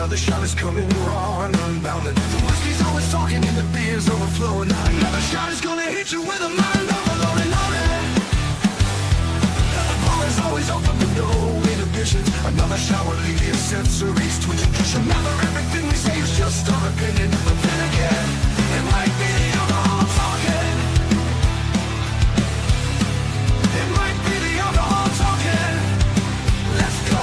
Another shot is coming raw and unbounded. The whiskey's always talking and the beer's overflowing. Another shot is gonna hit you with a mind overloading on it. The bar is always open with no inhibitions. Another shot will leave your sensories twitching. Remember, everything we say is just our opinion. But then again, it might be the alcohol talking. It might be the alcohol talking. Let's go.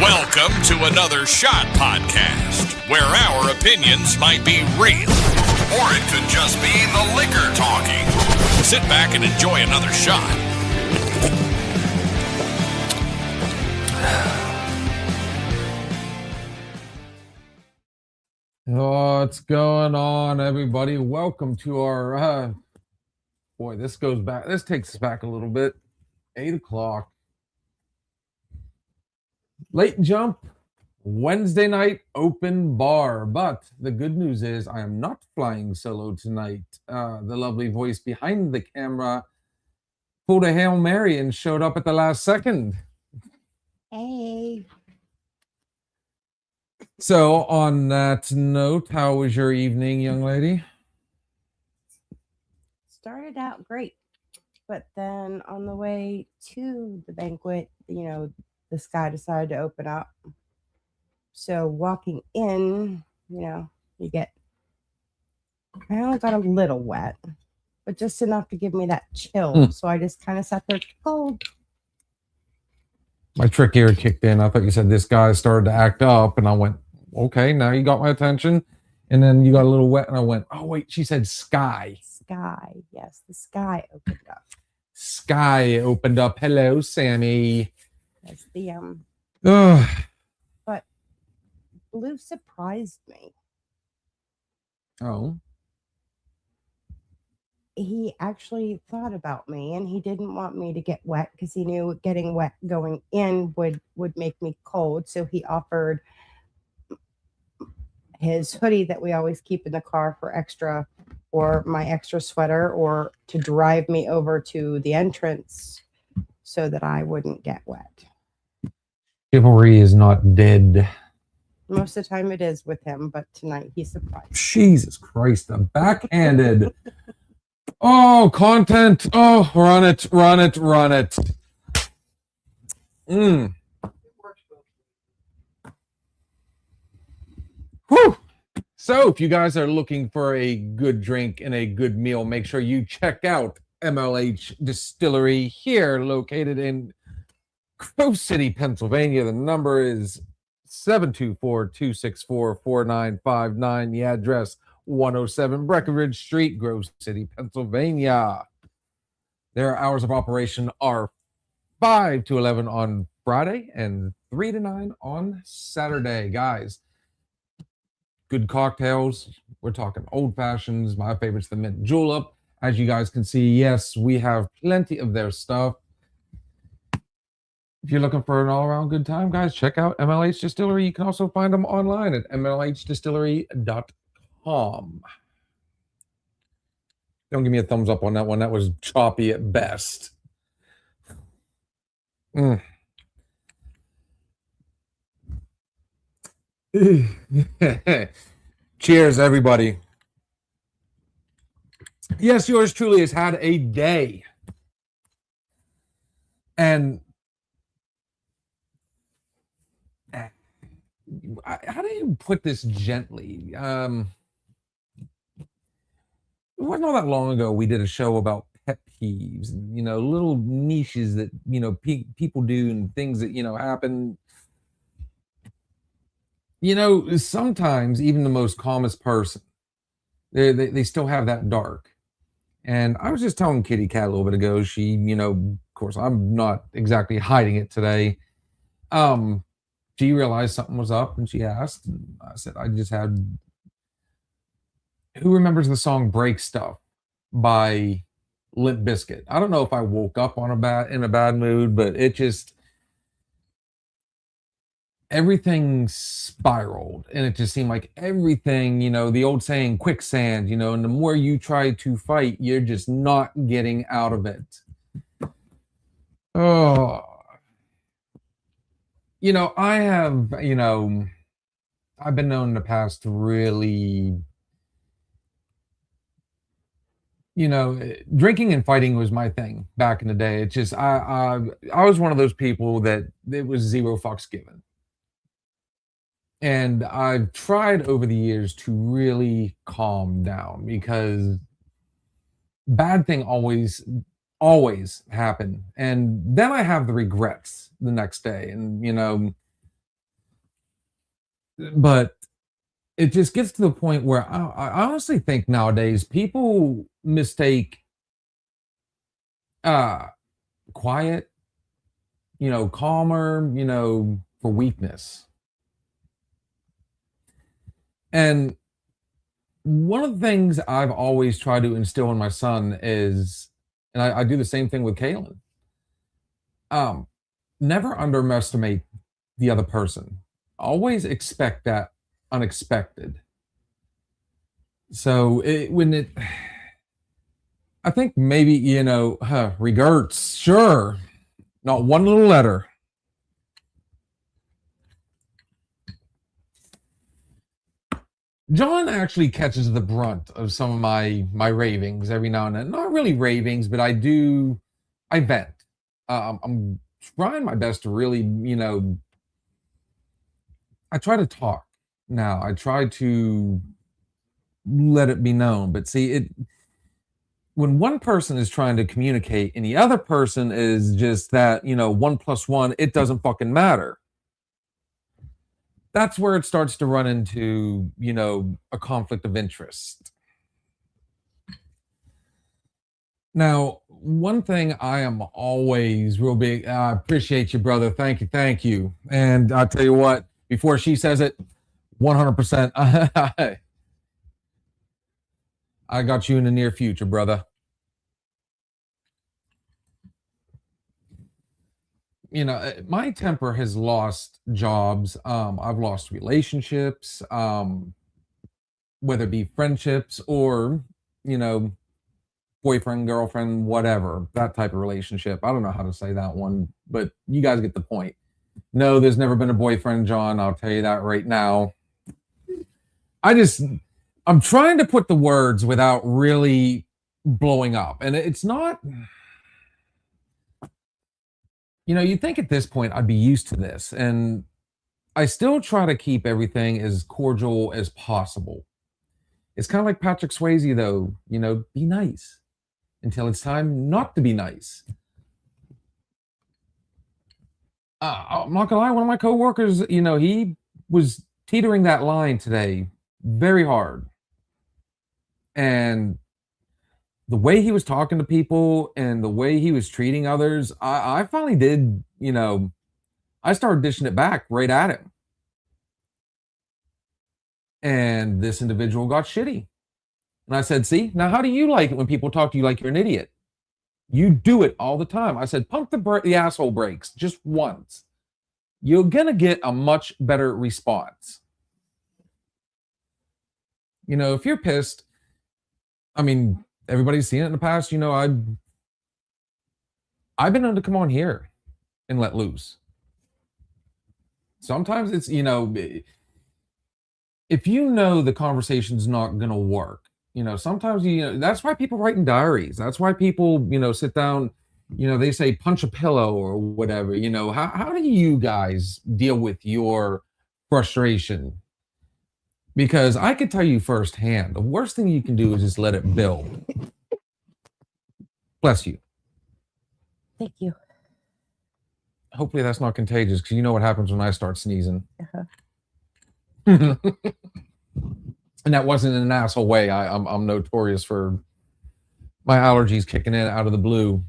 Welcome to another Shot Podcast, where our opinions might be real, or it could just be the liquor talking. Sit back and enjoy another shot. What's going on, everybody? Welcome to our, boy, this takes us back a little bit. 8 o'clock. Late jump, Wednesday night open bar. But the good news is I am not flying solo tonight. The lovely voice behind the camera pulled a Hail Mary and showed up at the last second. Hey. So on that note, how was your evening, young lady? Started out great, but then on the way to the banquet, the sky decided to open up. So walking in, I only got a little wet, but just enough to give me that chill. So I just kind of sat there cold. My trick ear kicked in. I thought you said this guy started to act up, and I went, okay, now you got my attention. And then you got a little wet, and I went, oh, wait, she said sky. Sky, yes, the sky opened up. Sky opened up. Hello, Sammy. That's the Ugh. But Blue surprised me. Oh. He actually thought about me, and he didn't want me to get wet because he knew getting wet going in would make me cold. So he offered his hoodie that we always keep in the car for extra, or my extra sweater, or to drive me over to the entrance so that I wouldn't get wet. Chivalry is not dead. Most of the time it is with him, but tonight he surprised. Jesus Christ, the backhanded. Oh, content. Oh, run it. Whew. So if you guys are looking for a good drink and a good meal, make sure you check out MLH Distillery here, located in Grove City, Pennsylvania. The number is 724-264-4959. The address 107 Breckenridge Street, Grove City, Pennsylvania. Their hours of operation are 5 to 11 on Friday and 3 to 9 on Saturday. Guys, good cocktails. We're talking old fashions. My favorite's the mint julep. As you guys can see, yes, we have plenty of their stuff. If you're looking for an all-around good time, guys, check out MLH Distillery. You can also find them online at mlhdistillery.com. Don't give me a thumbs up on that one. That was choppy at best. Cheers, everybody. Yes, yours truly has had a day. And how do you put this gently? It wasn't all that long ago we did a show about pet peeves, and, little niches that, people do and things that, happen. Sometimes even the most calmest person, they still have that dark. And I was just telling Kitty Cat a little bit ago, she, of course, I'm not exactly hiding it today. She realized something was up and she asked, and I said, I just had, who remembers the song Break Stuff by Limp Bizkit? I don't know if I woke up on in a bad mood, but it just, everything spiraled and it just seemed like everything, the old saying quicksand, and the more you try to fight, you're just not getting out of it. Oh, I have, I've been known in the past to really, drinking and fighting was my thing back in the day. It's just I was one of those people that it was zero fucks given. And I've tried over the years to really calm down because bad thing always happen. And then I have the regrets the next day. And but it just gets to the point where I honestly think nowadays people mistake uh quiet, calmer, for weakness. And one of the things I've always tried to instill in my son is, and I do the same thing with Kalen. Um, Never underestimate the other person. Always expect that unexpected. So I think maybe regrets. Sure, not one little letter. John actually catches the brunt of some of my ravings every now and then. Not really ravings, but I vent. I'm trying my best to really, I try to talk now. I try to let it be known. But see, when one person is trying to communicate and the other person is just that, 1 + 1, it doesn't fucking matter. That's where it starts to run into, a conflict of interest. Now, one thing I am always real big, I appreciate you, brother. Thank you. Thank you. And I'll tell you what, before she says it, 100%, I got you in the near future, brother. My temper has lost jobs. I've lost relationships, whether it be friendships or, you know, boyfriend, girlfriend, whatever, that type of relationship. I don't know how to say that one, but you guys get the point. No, there's never been a boyfriend, John. I'll tell you that right now. I'm trying to put the words without really blowing up. And it's not, you'd think at this point I'd be used to this. And I still try to keep everything as cordial as possible. It's kind of like Patrick Swayze, though, be nice until it's time not to be nice. I'm not gonna lie, one of my coworkers, he was teetering that line today very hard. And the way he was talking to people and the way he was treating others, I finally did, I started dishing it back right at him. And this individual got shitty. And I said, see, now how do you like it when people talk to you like you're an idiot? You do it all the time. I said, pump the asshole brakes just once. You're going to get a much better response. If you're pissed, I mean, everybody's seen it in the past. I've been known to come on here and let loose. Sometimes it's, if you know the conversation's not going to work, sometimes that's why people write in diaries. That's why people, sit down, they say punch a pillow or whatever. How do you guys deal with your frustration? Because I could tell you firsthand, the worst thing you can do is just let it build. Bless you. Thank you. Hopefully that's not contagious, because you know what happens when I start sneezing. Uh-huh. And that wasn't in an asshole way. I'm notorious for my allergies kicking in out of the blue.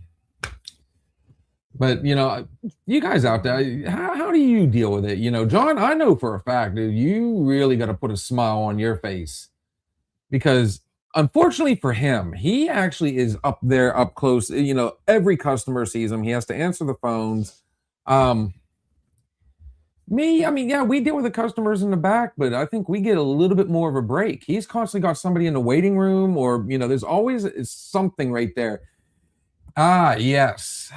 But you guys out there, how do you deal with it? John, I know for a fact, dude, you really got to put a smile on your face, because unfortunately for him, he actually is up there, up close. Every customer sees him. He has to answer the phones. Me, I mean, yeah, we deal with the customers in the back, but I think we get a little bit more of a break. He's constantly got somebody in the waiting room, or there's always something right there. Ah, yes.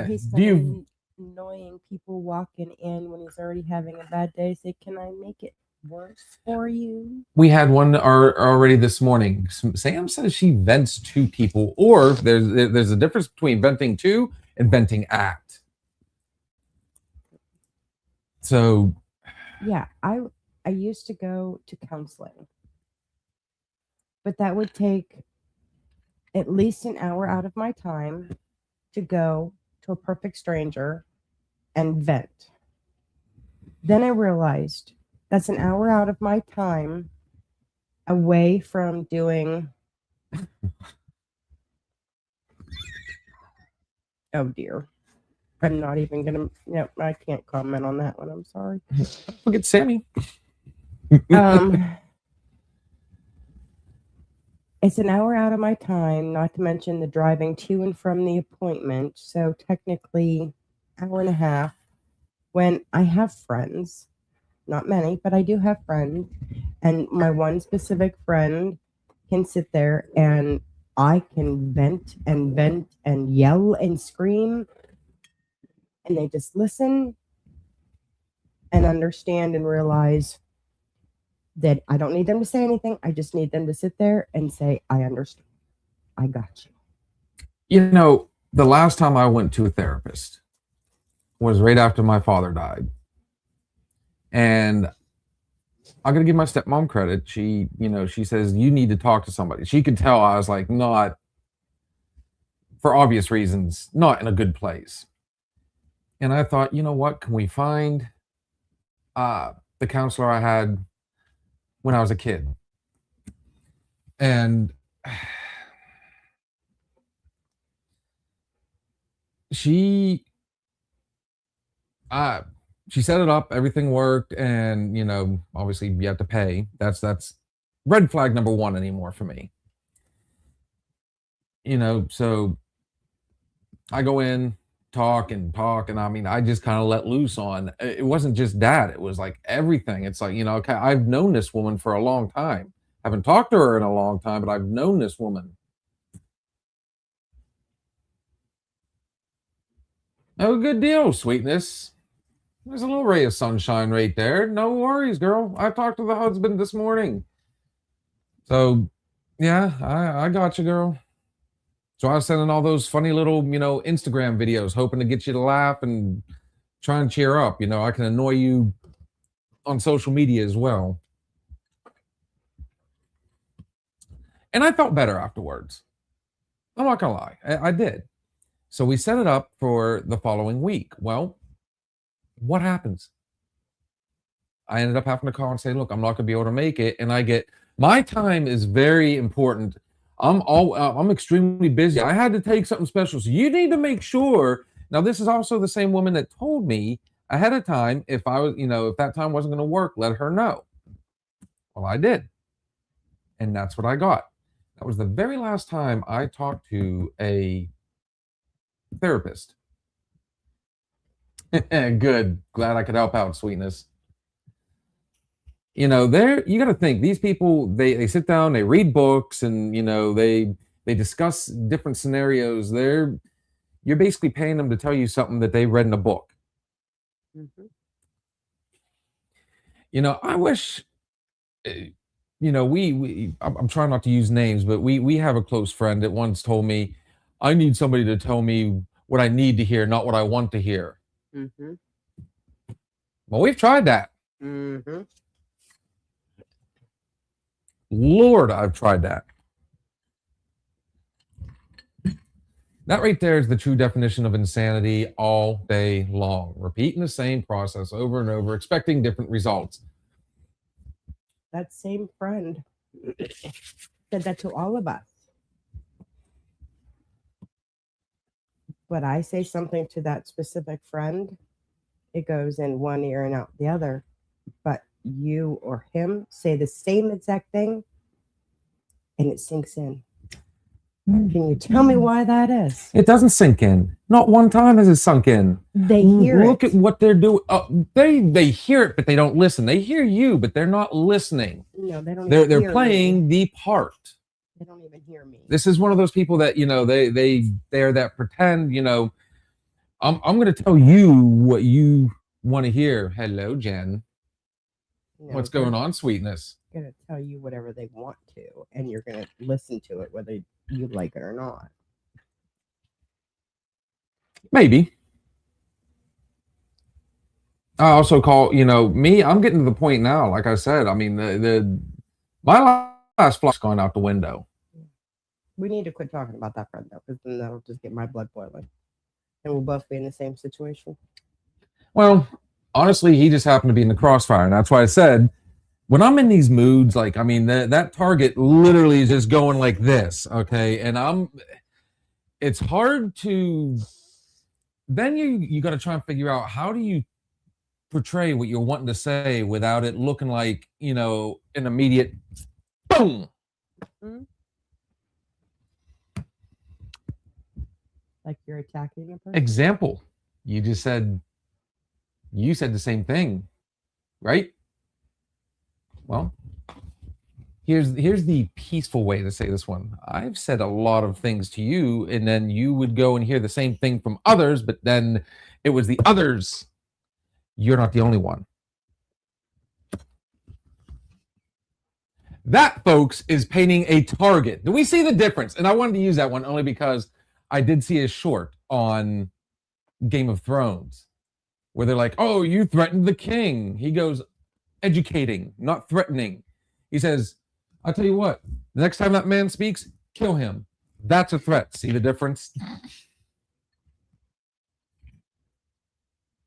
He's Do you? annoying people walking in when he's already having a bad day. Say, can I make it worse for you? We had one already this morning. Sam says she vents to people, or there's a difference between venting to and venting at. So, yeah, I used to go to counseling, but that would take at least an hour out of my time to go to a perfect stranger and vent. Then I realized that's an hour out of my time away from doing. Oh dear. I'm not even gonna. No, I can't comment on that one. I'm sorry. Look at Sammy. It's an hour out of my time, not to mention the driving to and from the appointment. So technically, hour and a half. When I have friends, not many, but I do have friends, and my one specific friend can sit there and I can vent and yell and scream, and they just listen and understand and realize that I don't need them to say anything. I just need them to sit there and say, I understand. I got you. The last time I went to a therapist was right after my father died. And I'm going to give my stepmom credit. She says, you need to talk to somebody. She could tell I was like, not, for obvious reasons, not in a good place. And I thought, you know what? Can we find the counselor I had when I was a kid? And she set it up, everything worked, and obviously you have to pay. That's red flag number one anymore for me. So I go in, talk, and I mean, I just kind of let loose on. It wasn't just that, it was like everything. It's like, okay, I've known this woman for a long time. I haven't talked to her in a long time, but I've known this woman. Oh, good deal, sweetness. There's a little ray of sunshine right there. No worries, girl. I talked to the husband this morning. So, yeah, I got you, girl. So I was sending all those funny little, Instagram videos, hoping to get you to laugh and try and cheer up. I can annoy you on social media as well. And I felt better afterwards. I'm not gonna lie, I did. So we set it up for the following week. Well, what happens? I ended up having to call and say, look, I'm not gonna be able to make it. And my time is very important. I'm extremely busy. I had to take something special. So you need to make sure. Now, this is also the same woman that told me ahead of time, if I was, if that time wasn't going to work, let her know. Well, I did. And that's what I got. That was the very last time I talked to a therapist. Good. Glad I could help out, sweetness. You got to think, these people, they sit down, they read books, and they discuss different scenarios. You're basically paying them to tell you something that they read in a book. Mm-hmm. I wish you know, I'm trying not to use names, but we have a close friend that once told me, I need somebody to tell me what I need to hear, not what I want to hear. Mm-hmm. Well, we've tried that. Mm-hmm. Lord, I've tried that. That right there is the true definition of insanity all day long. Repeating the same process over and over, expecting different results. That same friend said that to all of us. But I say something to that specific friend, it goes in one ear and out the other. But you or him say the same exact thing and it sinks in. Can you tell me why that is? It doesn't sink in. Not one time has it sunk in. They hear Look it. at what they're doing. They hear it, but they don't listen. They hear you, but they're not listening. No, they don't. They're hear playing me. the part. They don't even hear me. This is one of those people that, you know, they're that pretend, you know, I'm going to tell you what you want to hear. Hello, Jen. No, What's they're going on, sweetness? gonna tell you whatever they want to, and you're gonna listen to it whether you like it or not. Maybe. I also call, you know, me, I'm getting to the point now, like I said, I mean, my last flight's gone out the window. We need to quit talking about that friend though, because then that'll just get my blood boiling, and we'll both be in the same situation. Well, honestly, he just happened to be in the crossfire. And that's why I said, when I'm in these moods, like, I mean, that target literally is just going like this. Okay. And it's hard to, then you got to try and figure out, how do you portray what you're wanting to say without it looking like, you know, an immediate boom. Mhm. Like you're attacking a person. Example. You said the same thing, right? Well, here's the peaceful way to say this one. I've said a lot of things to you, and then you would go and hear the same thing from others, but then it was the others. You're not the only one. That, folks, is painting a target. Do we see the difference? And I wanted to use that one only because I did see a short on Game of Thrones where they're like, oh, you threatened the king. He goes, educating, not threatening. He says, I'll tell you what, the next time that man speaks, kill him. That's a threat. See the difference?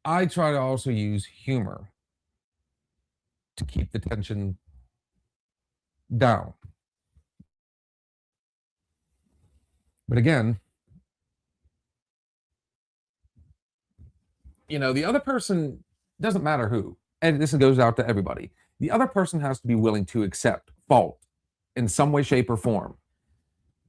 I try to also use humor to keep the tension down. But again, you know, the other person, doesn't matter who, and this goes out to everybody. The other person has to be willing to accept fault in some way, shape, or form.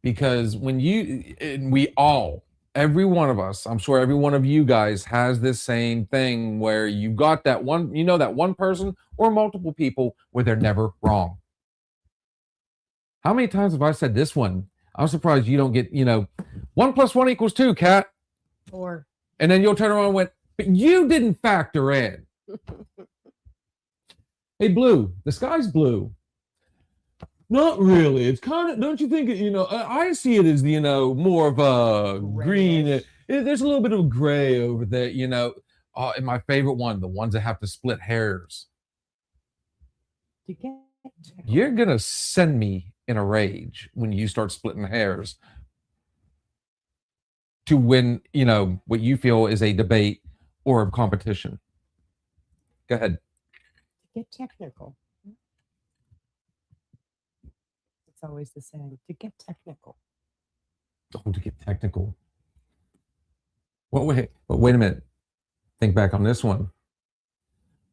Because when we all, every one of us, I'm sure every one of you guys has this same thing where you got that one, you know, that one person or multiple people where they're never wrong. How many times have I said this one? I'm surprised you don't get, you know, 1 + 1 = 2, Kat. Or And then you'll turn around and went, but you didn't factor in. Hey, Blue, the sky's blue. Not really. It's kind of, don't you think, you know, I see it as, you know, more of a green. There's a little bit of gray over there, you know. And my favorite one, the ones that have to split hairs. to get You're going to send me in a rage when you start splitting hairs to win, you know, what you feel is a debate or a competition. Go ahead. to get technical. It's always the same. To get technical. Oh, to get technical. But wait a minute. Think back on this one.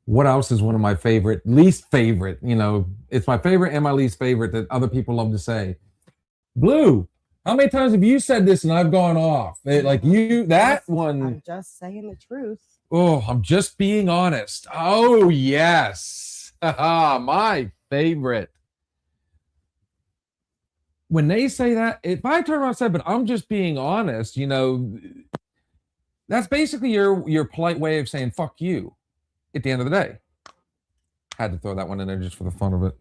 What else is one of my least favorite, you know, it's my favorite and my least favorite that other people love to say. Blue, how many times have you said this and I've gone off? Like you, that one. I'm just saying the truth. Oh, I'm just being honest. Oh, yes. My favorite. When they say that, if I turn around and say, but I'm just being honest, you know, that's basically your polite way of saying fuck you at the end of the day. Had to throw that one in there just for the fun of it.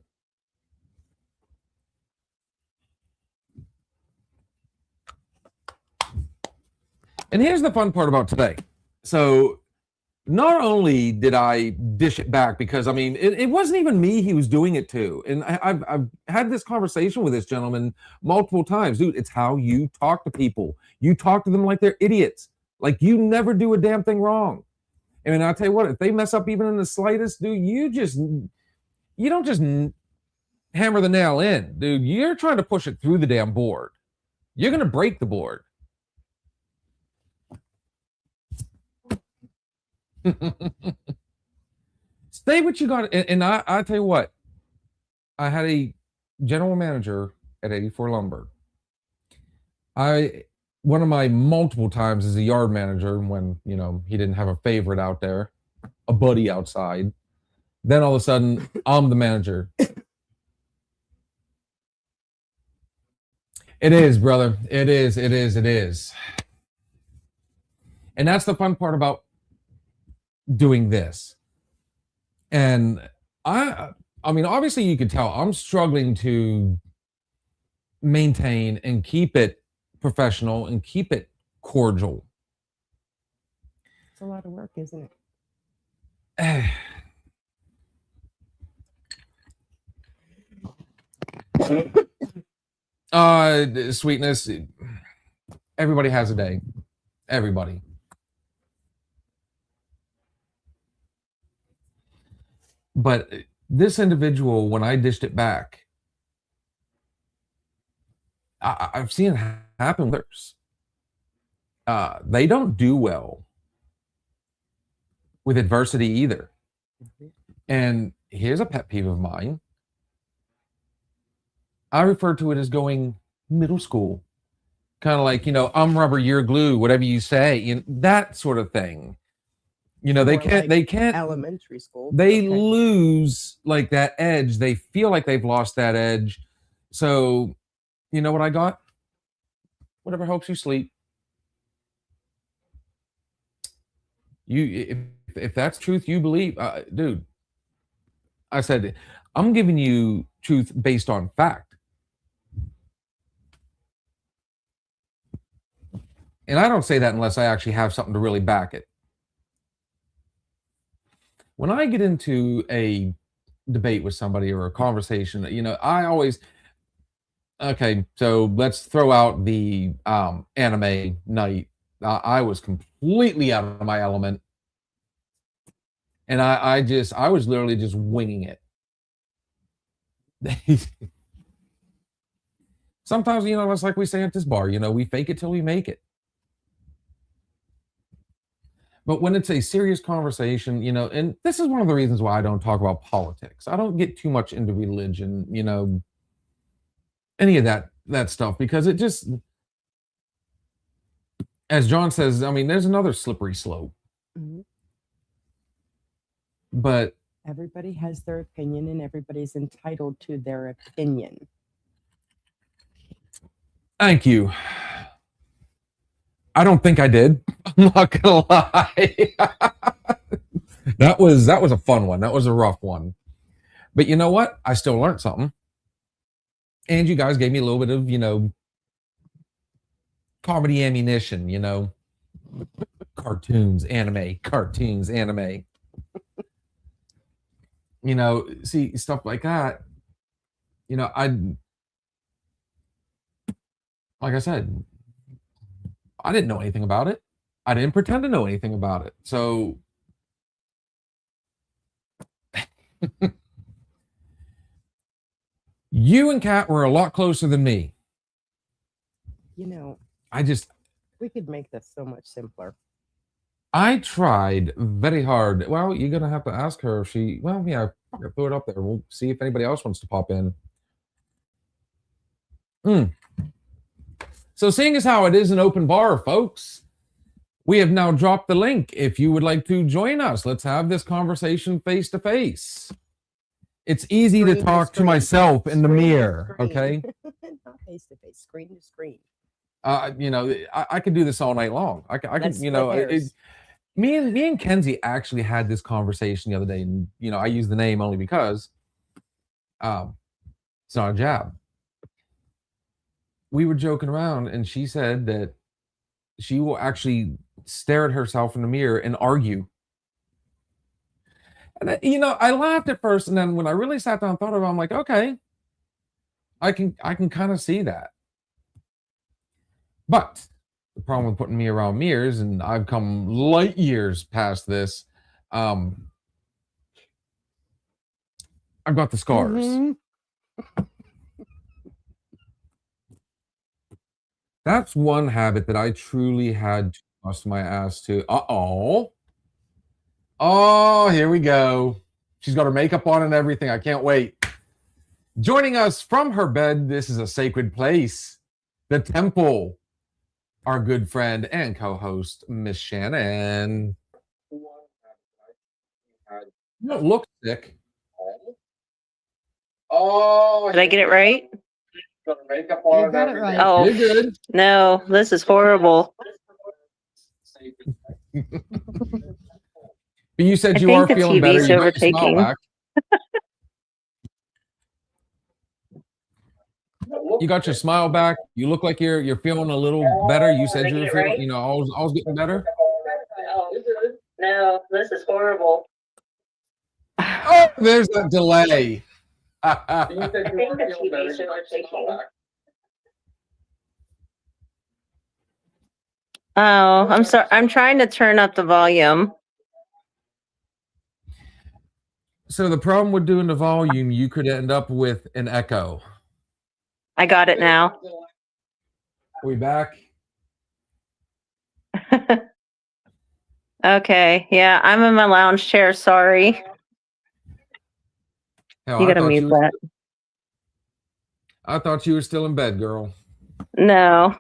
And here's the fun part about today. So not only did I dish it back, because I mean, it wasn't even me he was doing it to. And I've had this conversation with this gentleman multiple times. Dude, it's how you talk to people. You talk to them like they're idiots. Like you never do a damn thing wrong. I mean, I'll tell you what, if they mess up even in the slightest, dude, you don't just hammer the nail in, dude. You're trying to push it through the damn board. You're going to break the board. Stay what you got. And I tell you what, I had a general manager at 84 Lumber. One of my multiple times as a yard manager when, you know, he didn't have a favorite out there, a buddy outside. Then all of a sudden, I'm the manager. It is, brother. It is. And that's the fun part about doing this. And I mean, obviously you could tell I'm struggling to maintain and keep it professional and keep it cordial. It's a lot of work, isn't it? Sweetness. Everybody has a day. Everybody. But this individual, when I dished it back, I've seen it happen with others. They don't do well with adversity either. And here's a pet peeve of mine. I refer to it as going middle school. Kind of like, you know, I'm rubber, you're glue, whatever you say, you know, that sort of thing. You know, they can't elementary school. They lose like that edge. They feel like they've lost that edge. So, you know what I got? Whatever helps you sleep. If that's truth you believe, dude, I said, I'm giving you truth based on fact. And I don't say that unless I actually have something to really back it. When I get into a debate with somebody or a conversation, you know, I always, okay, so let's throw out the anime night. I was completely out of my element. And I was literally just winging it. Sometimes, you know, it's like we say at this bar, you know, we fake it till we make it. But when it's a serious conversation, you know, and this is one of the reasons why I don't talk about politics. I don't get too much into religion, you know, any of that stuff, because it just, as John says, I mean, there's another slippery slope. Mm-hmm. But everybody has their opinion and everybody's entitled to their opinion. Thank you. I don't think I did. I'm not gonna lie. That was a fun one. That was a rough one. But you know what? I still learned something. And you guys gave me a little bit of, you know, comedy ammunition, you know. Cartoons, anime. You know, see, stuff like that. You know, like I said, I didn't know anything about it. I didn't pretend to know anything about it. So you and Kat were a lot closer than me. You know, we could make this so much simpler. I tried very hard. Well, you're going to have to ask her if she, well, yeah, I'll throw it up there. We'll see if anybody else wants to pop in. So seeing as how it is an open bar, folks, we have now dropped the link. If you would like to join us, let's have this conversation face to face. It's easy to talk to myself in the mirror, okay? Not face to face, screen to screen. You know, I could do this all night long. I could, you know, me and Kenzie actually had this conversation the other day, and you know, I use the name only because it's not a jab. We were joking around, and she said that she will actually stare at herself in the mirror and argue. And I laughed at first, and then when I really sat down and thought about it, I'm like, okay, I can kind of see that. But the problem with putting me around mirrors, and I've come light years past this, I've got the scars. Mhm. That's one habit that I truly had to bust my ass to. Uh-oh. Oh, here we go. She's got her makeup on and everything. I can't wait. Joining us from her bed, this is a sacred place, the temple. Our good friend and co-host, Miss Shannon. You don't look sick. Oh, Did I get it right? got her makeup on You and got it everything. right. Oh. You're good. No, this is horrible. But you said I you think are the feeling better. TV's You got your smile overtaking. back. You got your smile back. You look like you're feeling a little better. You said you were feeling, always getting better. No, this is horrible. Oh, there's that delay. I think the TV's overtaking. Oh, I'm sorry. I'm trying to turn up the volume. So the problem with doing the volume, you could end up with an echo. I got it now. Are we back? Okay. Yeah, I'm in my lounge chair. Sorry. Hell, You I gotta thought mute that. I thought you were still in bed, girl. No.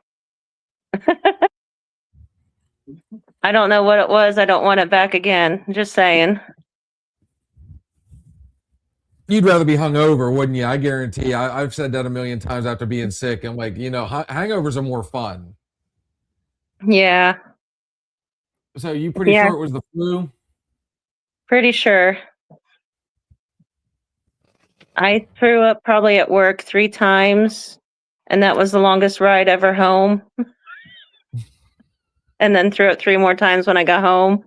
I don't know what it was. I don't want it back again. Just saying. You'd rather be hungover, wouldn't you? I guarantee. I've said that a million times after being sick. I'm like, hangovers are more fun. Yeah, So you pretty Yeah. sure it was the flu? pretty sure. I threw up probably at work 3 times, and that was the longest ride ever home. And then threw up 3 more times when I got home.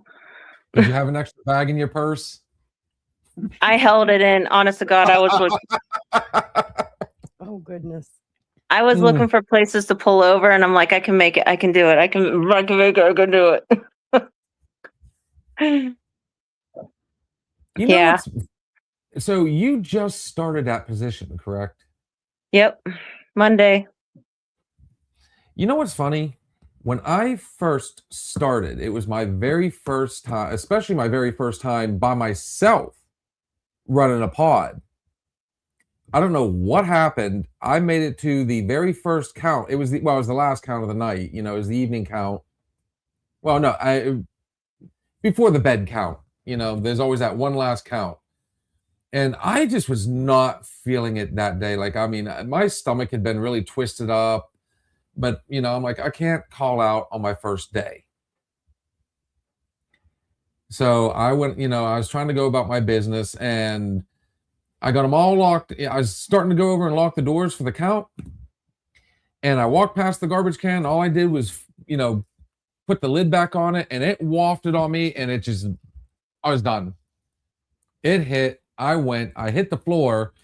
Did you have an extra bag in your purse? I held it in. Honest to God, I was Oh goodness. looking for places to pull over, and I'm like, I can make it. I can do it. I can make it. I can do it. Yeah. So you just started that position, correct? Yep. Monday. You know what's funny? When I first started, it was my very first time, especially my very first time by myself running a pod. I don't know what happened. I made it to the very first count. It was it was the last count of the night. It was the evening count. Well, no, before the bed count. There's always that one last count. And I just was not feeling it that day. Like, I mean, my stomach had been really twisted up, but I'm like, I can't call out on my first day. So I went, I was trying to go about my business, and I got them all locked. I was starting to go over and lock the doors for the count. And I walked past the garbage can. All I did was, put the lid back on it, and it wafted on me, and I was done. It hit. I hit the floor.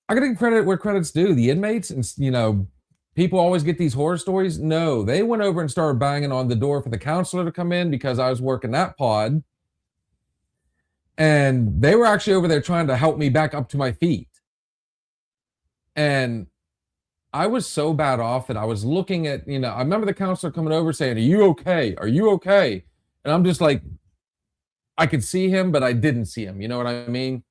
I gotta give credit where credit's due. The inmates, and people always get these horror stories. No, they went over and started banging on the door for the counselor to come in because I was working that pod. And they were actually over there trying to help me back up to my feet. And I was so bad off that I was looking at, I remember the counselor coming over saying, "Are you okay? Are you okay?" And I'm just like, I could see him, but I didn't see him. You know what I mean?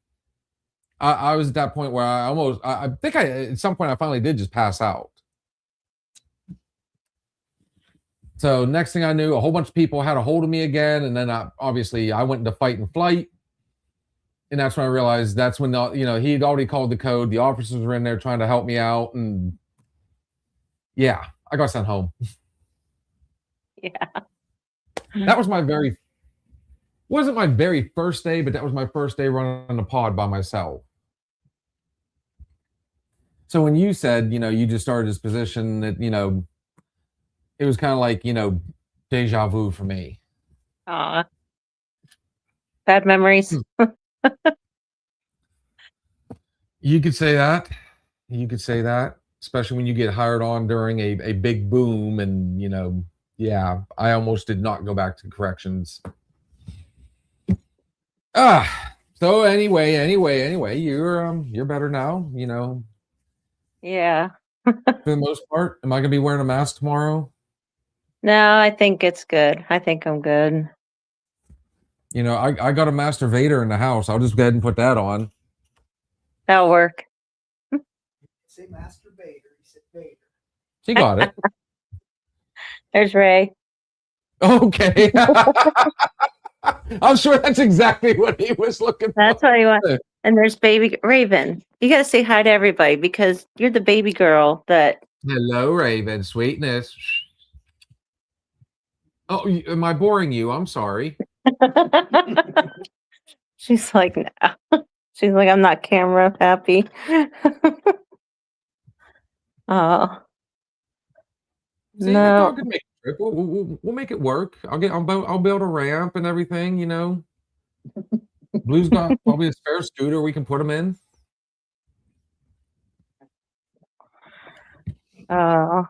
I was at that point where I think at some point I finally did just pass out. So next thing I knew, a whole bunch of people had a hold of me again. And then obviously I went into fight and flight. And that's when I realized that's when, he'd already called the code. The officers were in there trying to help me out. And yeah, I got sent home. Yeah. That was wasn't my very first day, but that was my first day running a pod by myself. So when you said, you just started this position that, it was kind of like, deja vu for me. Aw. Bad memories. You could say that. You could say that, especially when you get hired on during a big boom. And, yeah, I almost did not go back to corrections. So anyway, you're better now, Yeah. for the most part. Am I gonna be wearing a mask tomorrow? No, I think it's good. I think I'm good. I got a Master Vader in the house. I'll just go ahead and put that on. That'll work. Say Master Vader. He said Vader. She got it. There's Ray. Okay. I'm sure that's exactly what he was looking for. That's what you want. And there's baby Raven. You got to say hi to everybody because you're the baby girl that. Hello, Raven. Sweetness. Oh, am I boring you? I'm sorry. She's like, no. She's like, I'm not camera happy. Oh. See, No. I could make a trip. We'll make it work. I'll build a ramp and everything. Blue's got probably a spare scooter we can put him in. Oh.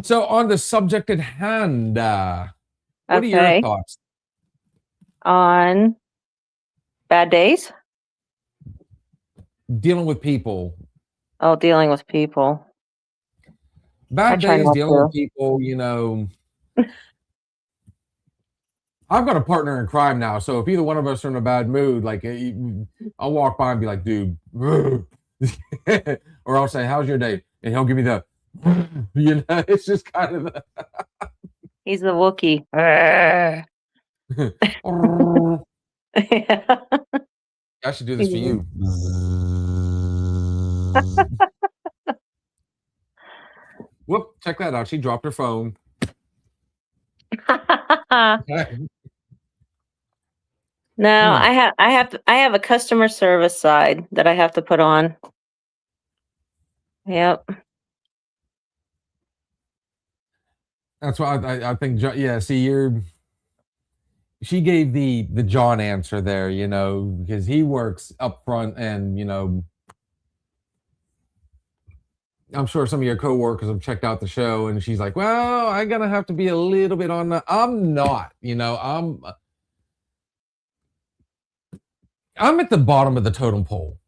So on the subject at hand, what are your Okay. thoughts? On bad days? Dealing with people. Oh, dealing with people. Bad try days not dealing with to. people, I've got a partner in crime now, so if either one of us are in a bad mood, like I'll walk by and be like, dude, or I'll say, how's your day? And he'll give me the, it's just kind of the, He's the Wookiee. Yeah. I should do this for you. Whoop, check that out. She dropped her phone. No, I have a customer service side that I have to put on. Yep. That's why I think, yeah, see, she gave the John answer there, because he works up front and, I'm sure some of your coworkers have checked out the show and she's like, well, I'm going to have to be a little bit on the, I'm not, I'm at the bottom of the totem pole.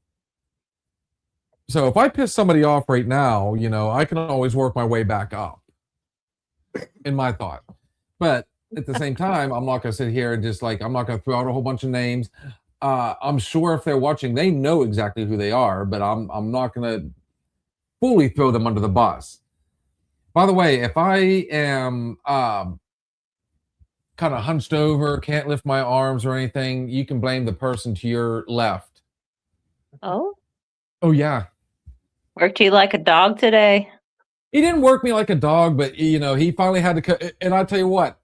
So if I piss somebody off right now, I can always work my way back up in my thought. But at the same time, I'm not going to sit here and just I'm not going to throw out a whole bunch of names. I'm sure if they're watching, they know exactly who they are, but I'm not going to fully throw them under the bus. By the way, if I am kind of hunched over, can't lift my arms or anything, you can blame the person to your left. Oh, Oh, yeah. worked you like a dog today? He didn't work me like a dog, but, he finally had to and I'll tell you what,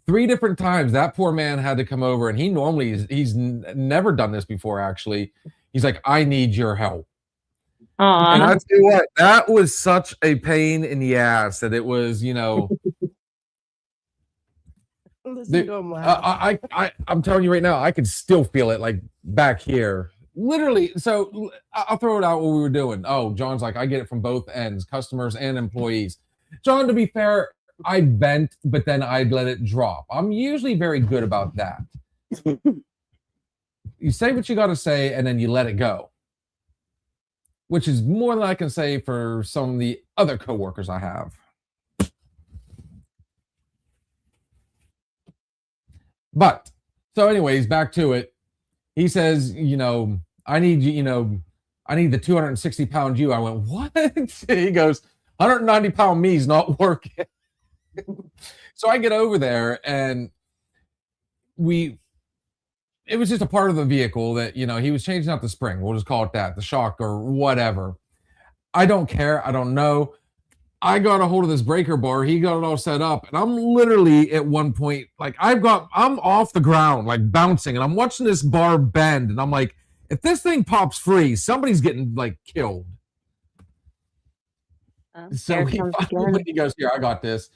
3 different times that poor man had to come over, and he normally he's never done this before, actually. He's like, I need your help. And I Aw. tell you what, that was such a pain in the ass that it was, Listen to him laugh. I'm telling you right now, I could still feel it like back here. Literally. So I'll throw it out what we were doing. Oh, John's like, I get it from both ends, customers and employees. John, to be fair, I'd vent, but then I'd let it drop. I'm usually very good about that. You say what you got to say, and then you let it go, which is more than I can say for some of the other coworkers I have. But so anyways, back to it. He says, I need you, I need the 260-pound you. I went, what? He goes, 190-pound me's not working. So I get over there, and it was just a part of the vehicle that, he was changing out the spring. We'll just call it that, the shock or whatever. I don't care. I don't know. I got a hold of this breaker bar. He got it all set up. And I'm literally at one point, I'm off the ground, bouncing. And I'm watching this bar bend. And I'm like, if this thing pops free, somebody's getting killed. So Here he comes finally again. he goes, "Here, I got this."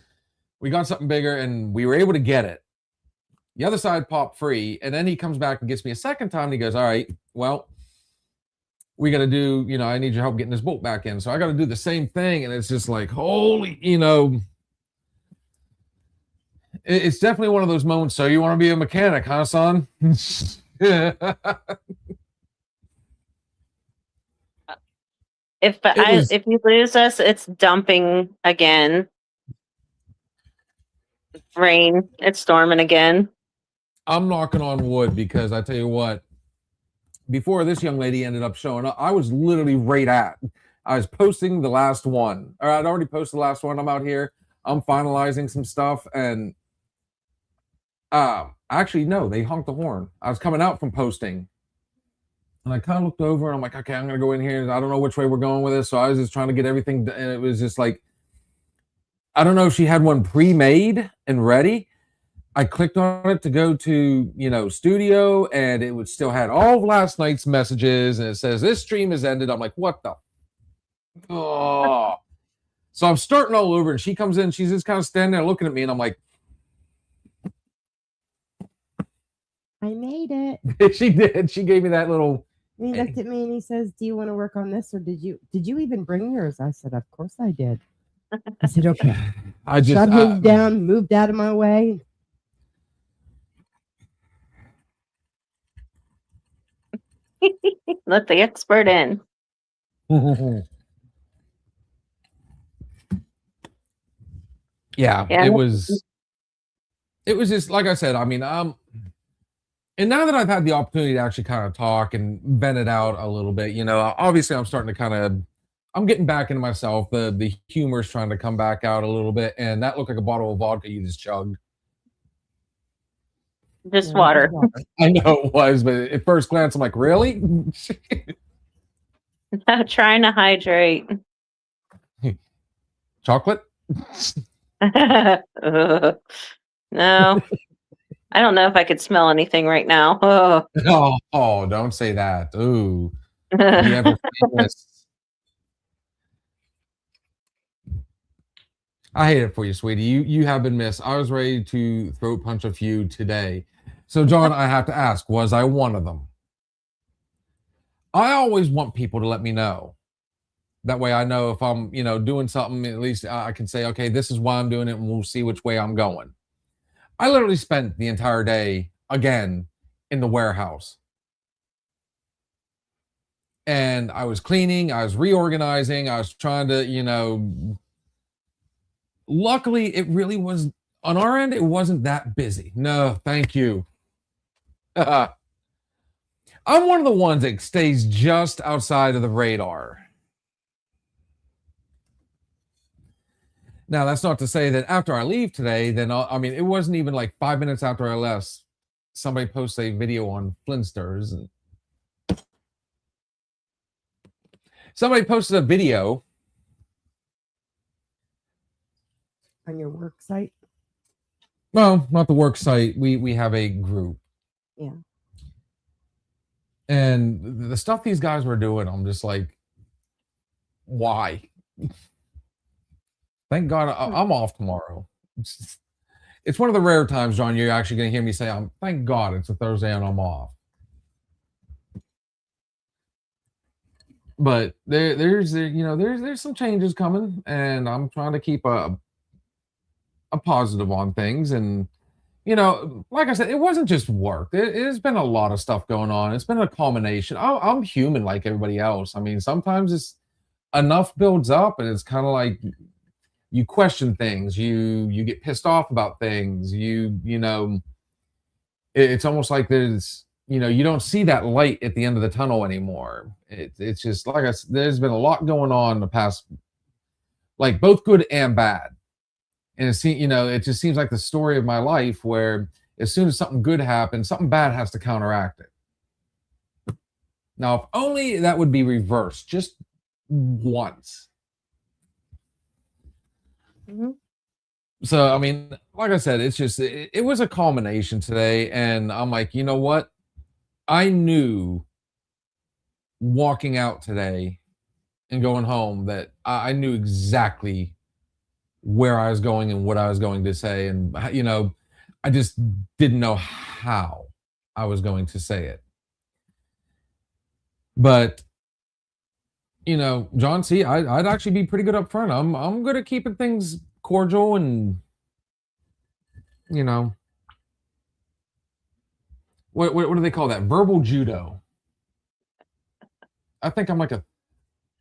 We got something bigger, and we were able to get it. The other side popped free, and then he comes back and gets me a second time. And he goes, "All right, well, we got to do. I need your help getting this bolt back in." So I got to do the same thing, and it's just like, holy, it's definitely one of those moments. So you want to be a mechanic, huh, son? Yeah. If you lose us, it's dumping again. Rain. It's storming again. I'm knocking on wood because I tell you what, before this young lady ended up showing up, I was literally right at. I was posting the last one, or I'd already posted the last one. I'm out here. I'm finalizing some stuff, and actually, no, they honked the horn. I was coming out from posting, and I kind of looked over, and I'm like, okay, I'm gonna go in here. I don't know which way we're going with this, so I was just trying to get everything, and it was just like, I don't know if she had one pre-made and ready. I clicked on it to go to, studio, and it would still had all of last night's messages, and it says this stream has ended. I'm like, what the? Oh. So I'm starting all over, and she comes in. She's just kind of standing there looking at me, and I'm like, I made it. she did. She gave me that little. And he looked at me and he says, "Do you want to work on this, or did you even bring yours?" I said, "Of course I did." I said, "Okay." I just Shut his down, moved out of my way. Let the expert in. Yeah, Yeah. it was just like I said. I mean, and now that I've had the opportunity to actually kind of talk and vent it out a little bit, obviously I'm starting to I'm getting back into myself. The humor's trying to come back out a little bit, and that looked like a bottle of vodka you just chugged. Just water. I know it was, but at first glance, I'm like, really? Trying to hydrate. Chocolate? Ugh. No. I don't know if I could smell anything right now. Oh. Oh, don't say that. Ooh. You ever famous? I hate it for you, sweetie. You have been missed. I was ready to throat punch a few today. So, John, I have to ask, was I one of them? I always want people to let me know. That way I know if I'm, doing something, at least I can say, okay, this is why I'm doing it, and we'll see which way I'm going. I literally spent the entire day, again, in the warehouse. And I was cleaning, I was reorganizing, I was trying to, luckily, it really was, on our end, it wasn't that busy. No, thank you. I'm one of the ones that stays just outside of the radar. Now, that's not to say that after I leave today, then it wasn't even like 5 minutes after I left, somebody posted a video on Flintsters, and somebody posted a video On your work site? well, not the work site. We have a group. Yeah. And the stuff these guys were doing, I'm just like, why? Thank God I'm off tomorrow. It's one of the rare times, John, you're actually going to hear me say, thank God it's a Thursday and I'm off. But there's some changes coming, and I'm trying to keep a positive on things. And like I said, it wasn't just work. It's been a lot of stuff going on. It's been a culmination. I'm human like everybody else. I mean, sometimes it's enough builds up, and it's kind of like you question things. You get pissed off about things. It's almost like there's you don't see that light at the end of the tunnel anymore. It's just like I said, there's been a lot going on in the past, like both good and bad. And it just seems like the story of my life, where as soon as something good happens, something bad has to counteract it. Now, if only that would be reversed just once. Mhm. So, I mean, like I said, it's just, it was a culmination today. And I'm like, you know what? I knew walking out today and going home that I knew exactly where I was going and what I was going to say. And, I just didn't know how I was going to say it. But, John C., I'd actually be pretty good up front. I'm good at keeping things cordial and, what do they call that? Verbal judo. I think I'm like a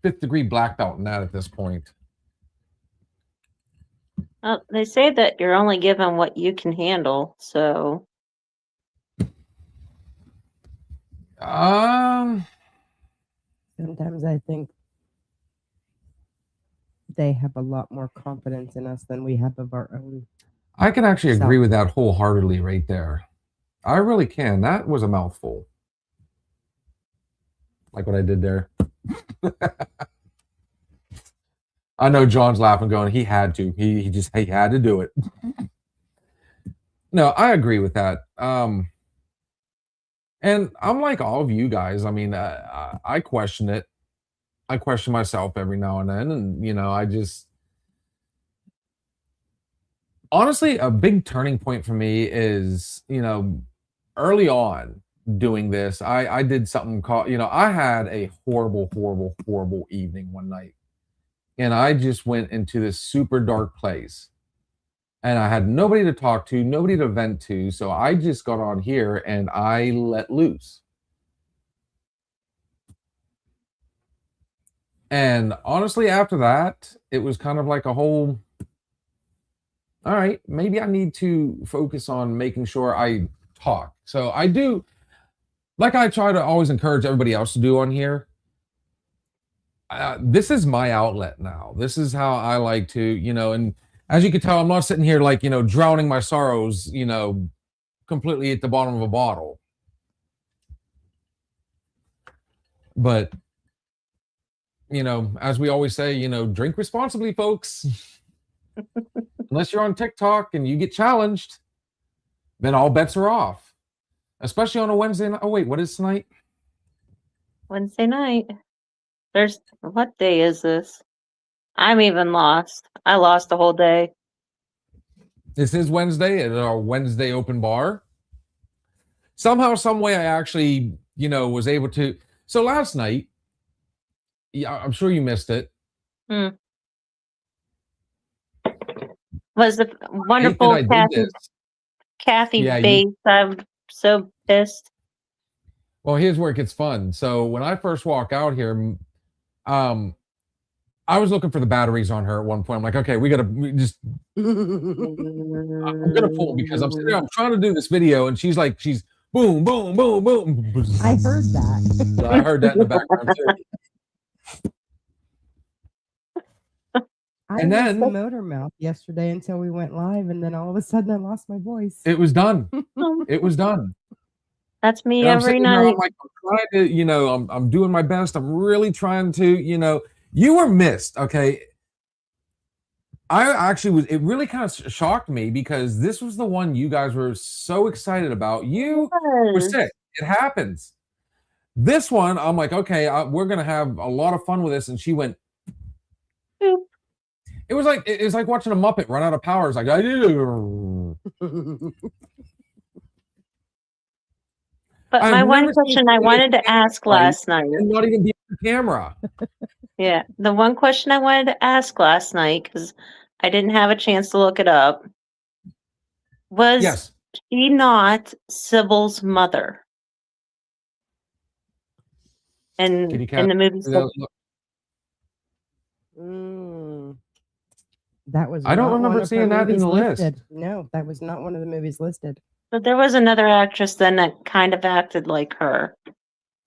5th degree black belt in that at this point. Well, they say that you're only given what you can handle, so Um, Sometimes I think they have a lot more confidence in us than we have of our own. I can actually agree So- with that wholeheartedly right there. I really can. That was a mouthful. Like what I did there. I know John's laughing, going, he had to. He had to do it. No, I agree with that. And I'm like all of you guys. I mean, I question it. I question myself every now and then, and I just honestly, a big turning point for me is, early on doing this, I did something called, I had a horrible, horrible, horrible evening one night. And I just went into this super dark place. And I had nobody to talk to, nobody to vent to. So I just got on here and I let loose. And honestly, after that, it was kind of like a whole, all right, maybe I need to focus on making sure I talk. So I do, like I try to always encourage everybody else to do on here. This is my outlet now. This is how I like to, and as you can tell, I'm not sitting here like, drowning my sorrows, completely at the bottom of a bottle. But, as we always say, drink responsibly, folks. Unless you're on TikTok and you get challenged, then all bets are off. Especially on a Wednesday night. Oh, wait, what is tonight? Wednesday night. What day is this? I'm even lost. I lost the whole day. This is Wednesday at our Wednesday open bar. Somehow, some way, I actually, was able to. So last night, yeah, I'm sure you missed it. Was the I hate that wonderful I did this. Kathy Yeah, Bates. I'm so pissed. Well, here's where it gets fun. So when I first walk out here, I was looking for the batteries on her at one point. I'm like, okay, we just, I'm gonna pull because I'm sitting there, I'm trying to do this video, and she's boom, boom, boom, boom. I heard that. I heard that in the background too. I And was then- the motor mouth yesterday until we went live, and then all of a sudden I lost my voice. It was done. It was done. That's me And I'm every sitting there, night. I'm like, I'm trying to, I'm doing my best. I'm really trying to, you were missed. Okay. I actually it really kind of shocked me because this was the one you guys were so excited about. You were sick. It happens. This one, I'm like, okay, we're going to have a lot of fun with this. And she went, Boop. It was like watching a Muppet run out of power. It's like, But I've my one never seen question I somebody wanted get to ask right last night. and not even be on camera. Yeah, the one question I wanted to ask last night, because I didn't have a chance to look it up, was Yes. she not Sybil's mother? In Kitty in cat. the movie. That was. I don't not remember one of her seeing that in movies the list. listed. No, that was not one of the movies listed. But there was another actress then that kind of acted like her.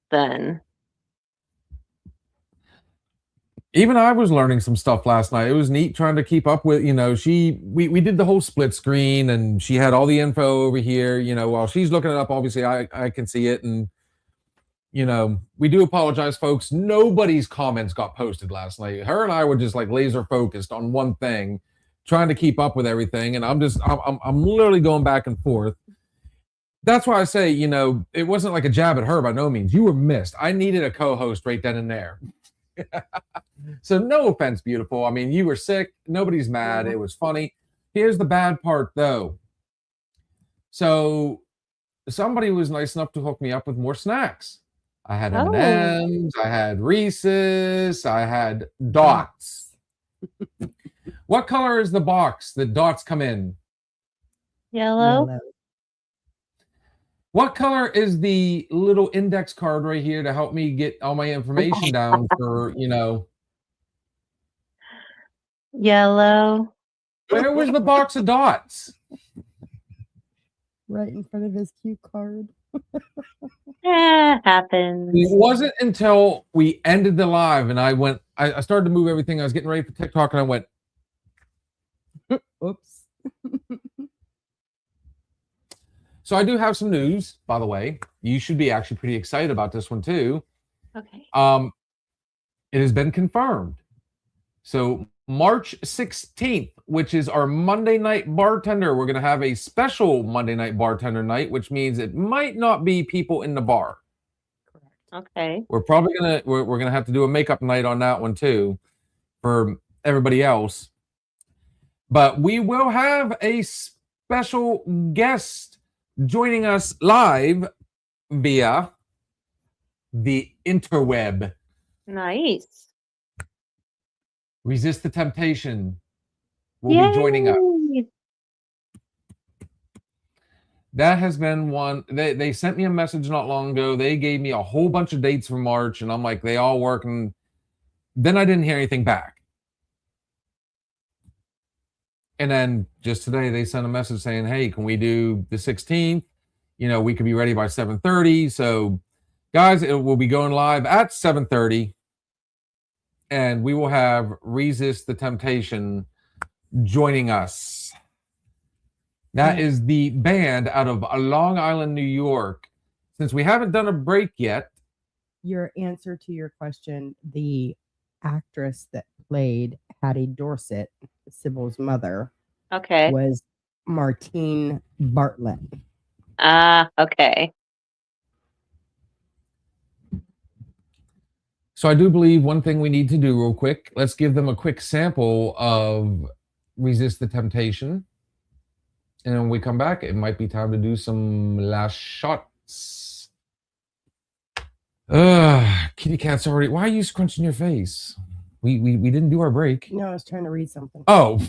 Then Even I was learning some stuff last night. It was neat trying to keep up with, we did the whole split screen and she had all the info over here, while she's looking it up, obviously I can see it. And, we do apologize, folks. Nobody's comments got posted last night. Her and I were just like laser focused on one thing, trying to keep up with everything. And I'm literally going back and forth. That's why I say, it wasn't like a jab at her by no means. You were missed. I needed a co-host right then and there. So no offense, beautiful. I mean, you were sick. Nobody's mad. It was funny. Here's the bad part, though. So somebody was nice enough to hook me up with more snacks. I had Oh. M&Ms, I had Reese's, I had Dots. What color is the box that Dots come in? Yellow. What color is the little index card right here to help me get all my information down for, Yellow. where was the box of Dots? Right in front of his cue card. Happens. It wasn't until we ended the live and I started to move everything. I was getting ready for TikTok and I went, Oops. so I do have some news, by the way. You should be actually pretty excited about this one too. Okay. It has been confirmed. So March 16th, which is our Monday night bartender, we're going to have a special Monday night bartender night, which means it might not be people in the bar. Okay. We're probably we're gonna have to do a makeup night on that one too for everybody else. But we will have a special guest joining us live via the interweb. Nice. Resist the Temptation will be joining us. Yay! That has been one. They sent me a message not long ago. They gave me a whole bunch of dates for March, and I'm like, they all work. And then I didn't hear anything back. And then just today, they sent a message saying, hey, can we do the 16th? We could be ready by 7:30. So, guys, it will be going live at 7:30. And we will have Resist the Temptation joining us. That is the band out of Long Island, New York. Since we haven't done a break yet. Your answer to your question, the actress that played Hattie Dorset, Sybil's mother, Okay. was Martine Bartlett. Okay. So I do believe one thing we need to do real quick. Let's give them a quick sample of Resist the Temptation. And when we come back, it might be time to do some last shots. Kitty Cat's already. Why are you scrunching your face? We didn't do our break. No, I was trying to read something. Oh,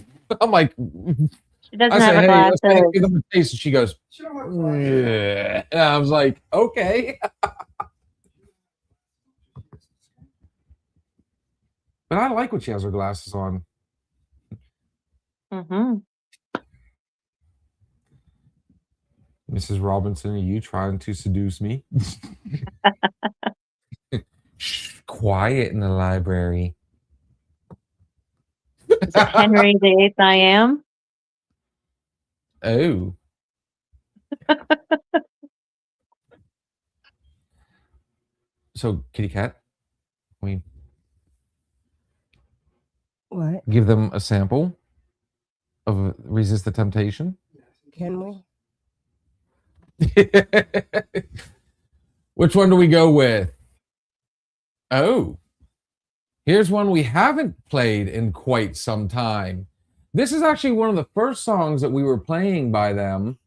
I'm like, She doesn't I have said, her hey, let's glasses. give them a taste. And she goes, She don't have glasses. yeah. And I was like, okay. But I like when she has her glasses on. Mm-hmm. Mrs. Robinson, are you trying to seduce me? Shh, quiet in the library. Is it Henry VIII I am? Oh. So, Kitty Cat, we What? give them a sample of Resist the Temptation. Can we? Which one do we go with? Oh, here's one we haven't played in quite some time. This is actually one of the first songs that we were playing by them.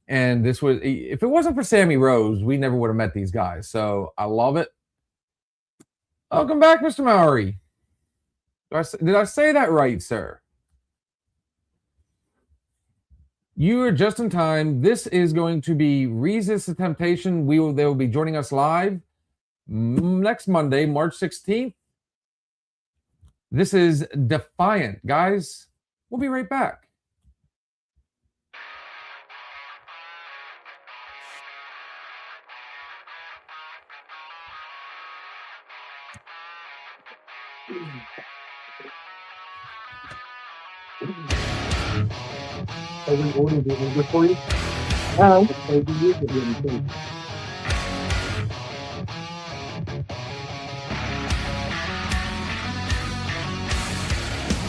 And this was, if it wasn't for Sammy Rose, we never would have met these guys. So I love it. Welcome back, Mr. Mowry. Did I say that right, sir? You are just in time. This is going to be Resist the Temptation. They will be joining us live next Monday, March 16th. This is Defiant. Guys, we'll be right back.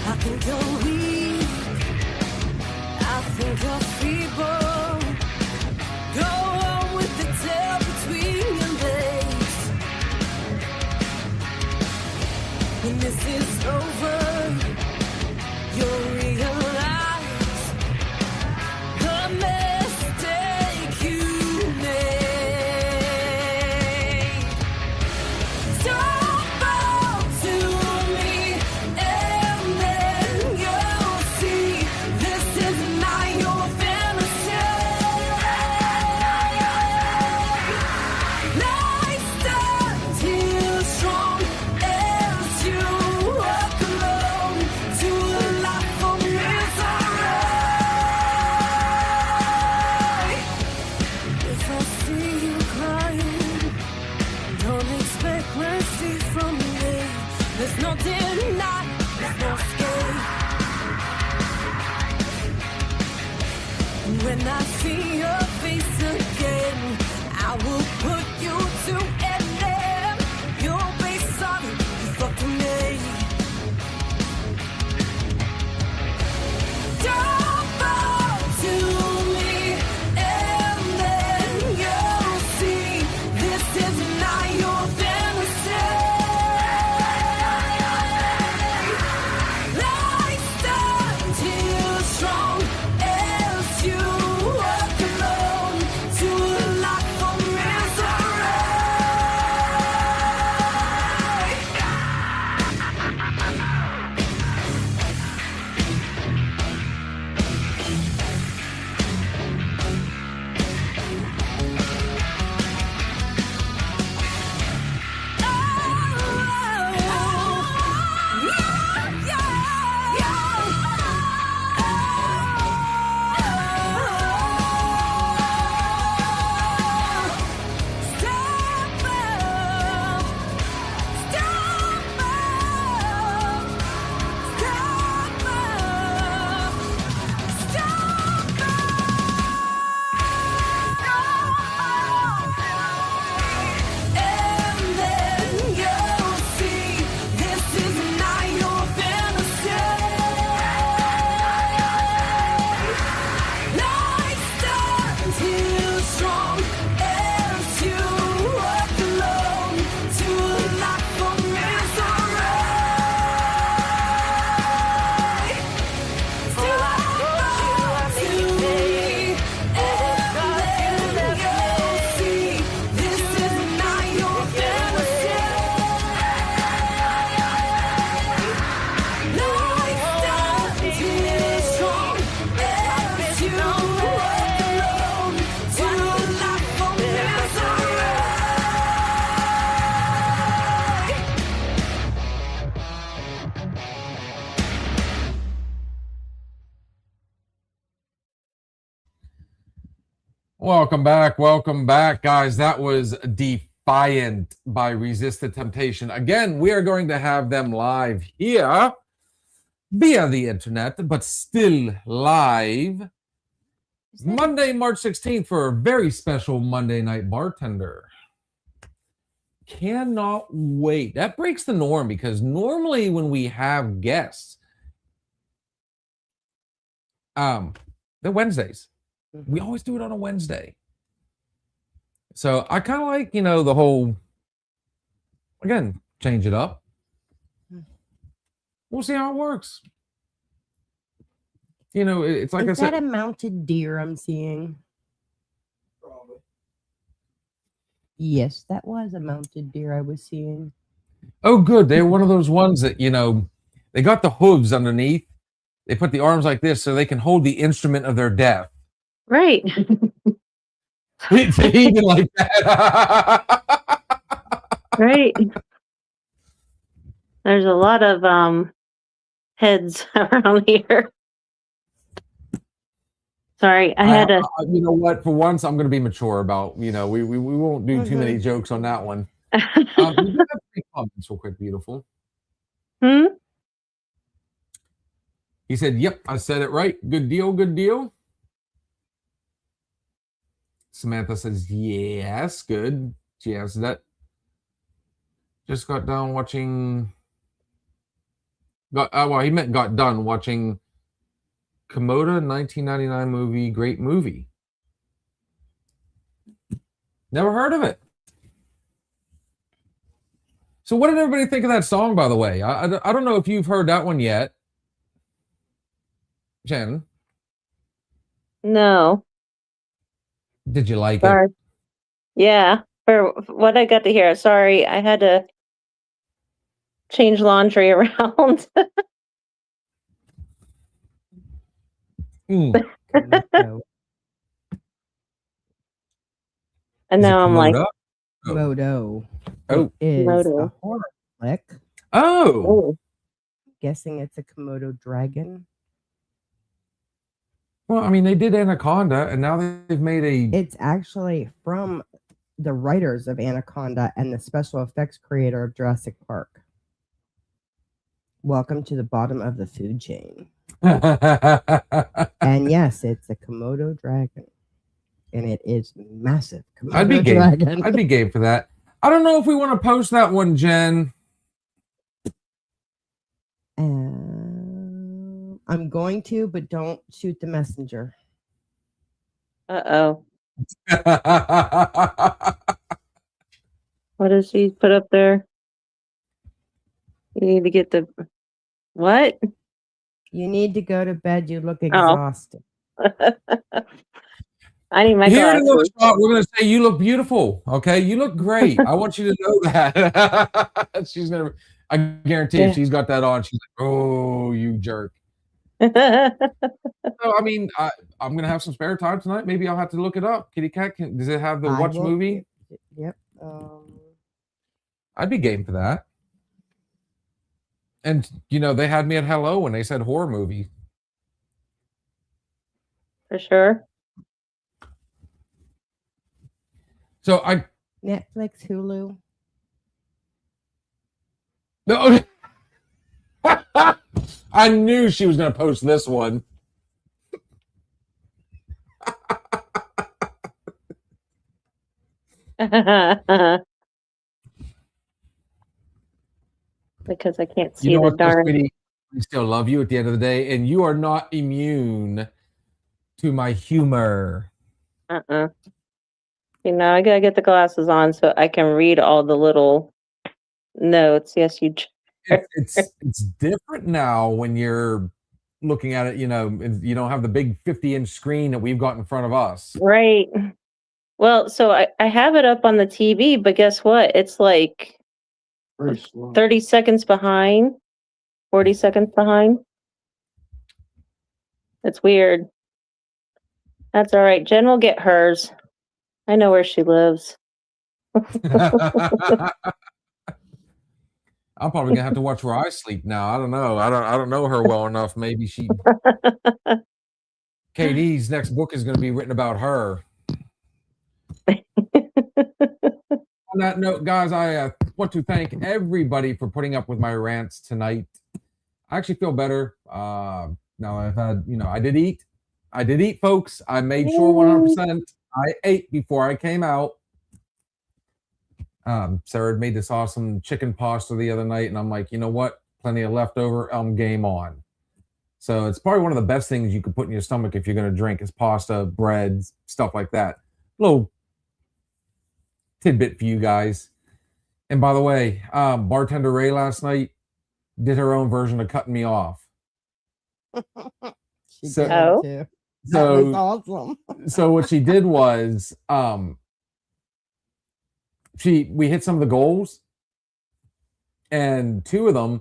I think you're weak. I think you're feeble. Go on with the tail between your legs. it's over, you'll realize the mistake you made. Don't fall to me, and then you'll see this is not your fantasy. Life stands here strong as you walk alone to a life of misery. If I see you crying, don't expect mercy from me. There's no deny, there's no escape. When I see your face again, I will put you to an end. You'll be sorry you fucked with me. Don't fall to me, and then you'll see this is not your fantasy. Life stands here strong as you walk alone to a life of misery. And then you'll see this is not your fantasy. Life stands here strong as you walk alone to a life of misery. Stop to me, and then you'll see this is not your fantasy. Life stands here strong as you walk alone to a life of misery. Welcome back, guys. That was Defiant by Resist the Temptation. Again, we are going to have them live here via the internet, but still live Monday, March 16th for a very special Monday Night Bartender. Cannot wait. That breaks the norm because normally when we have guests, they're Wednesdays. We always do it on a Wednesday. So I kind of like, the whole, again, change it up. We'll see how it works. It's like I Is said. that a mounted deer I'm seeing? Probably. Yes, that was a mounted deer I was seeing. Oh, good. They're one of those ones that, they got the hooves underneath. They put the arms like this so they can hold the instrument of their death. Right. It's even like that. Right. There's a lot of heads around here. Sorry, I had a. You know what? For once, I'm going to be mature about. We won't do too many jokes on that one. You have 3 comments, real quick, beautiful. He said, "Yep, I said it right. Good deal, good deal." Samantha says, "Yes, good." She answered that. Just got done watching. He meant got done watching Komoda 1999 movie. Great movie. Never heard of it. So what did everybody think of that song, by the way? I don't know if you've heard that one yet. Jen, No. did you like it? Sorry. Yeah. For what I got to hear. Sorry, I had to change laundry around. Mm. Komodo. And Is it now I'm like, Komodo? Komodo. Oh. It is Komodo. a horror flick. Oh. oh, Guessing it's a Komodo dragon. Well, I mean, they did Anaconda, and now they've made a. It's actually from the writers of Anaconda and the special effects creator of Jurassic Park. Welcome to the bottom of the food chain. And yes, it's a Komodo dragon. And it is massive. Komodo I'd be game. dragon. I'd be game for that. I don't know if we want to post that one, Jen. I'm going to, but don't shoot the messenger. uh-oh. What does he put up there? You need to get the what? You need to go to bed. You look Oh. exhausted. I need my Here in the glasses. spot, we're gonna say you look beautiful. Okay, you look great. I want you to know that. She's gonna. I guarantee Yeah. if she's got that on, she's like, "Oh, you jerk." So, I mean, I'm gonna have some spare time tonight. Maybe I'll have to look it up. Kitty Cat, does it have the I watch will- movie? Yep. I'd be game for that. And they had me at hello when they said horror movie. For sure. So I Netflix, Hulu. no. I knew she was gonna post this one. Because I can't see You know the what, though, darn. sweetie? I still love you at the end of the day, and you are not immune to my humor. You know, I gotta get the glasses on so I can read all the little notes. Yes, you. It's different now when you're looking at it. You don't have the big 50-inch screen that we've got in front of us. Right. Well, so I have it up on the TV, but guess what? It's like 30 seconds behind, 40 seconds behind. It's weird. That's all right. Jen will get hers. I know where she lives. I'm probably gonna have to watch where I sleep now. I don't know. I don't know her well enough. Maybe KD's next book is gonna be written about her. On that note, guys, I want to thank everybody for putting up with my rants tonight. I actually feel better. Now I've had, I did eat, folks. I made sure 100% I ate before I came out. Sarah had made this awesome chicken pasta the other night, and I'm like, you know what? Plenty of leftover. I'm game on. So it's probably one of the best things you could put in your stomach if you're going to drink is pasta, breads, stuff like that. Little tidbit for you guys. And by the way, bartender Ray last night did her own version of cutting me off. She So- did Oh. too. That So was awesome. so what she did was we hit some of the goals, and two of them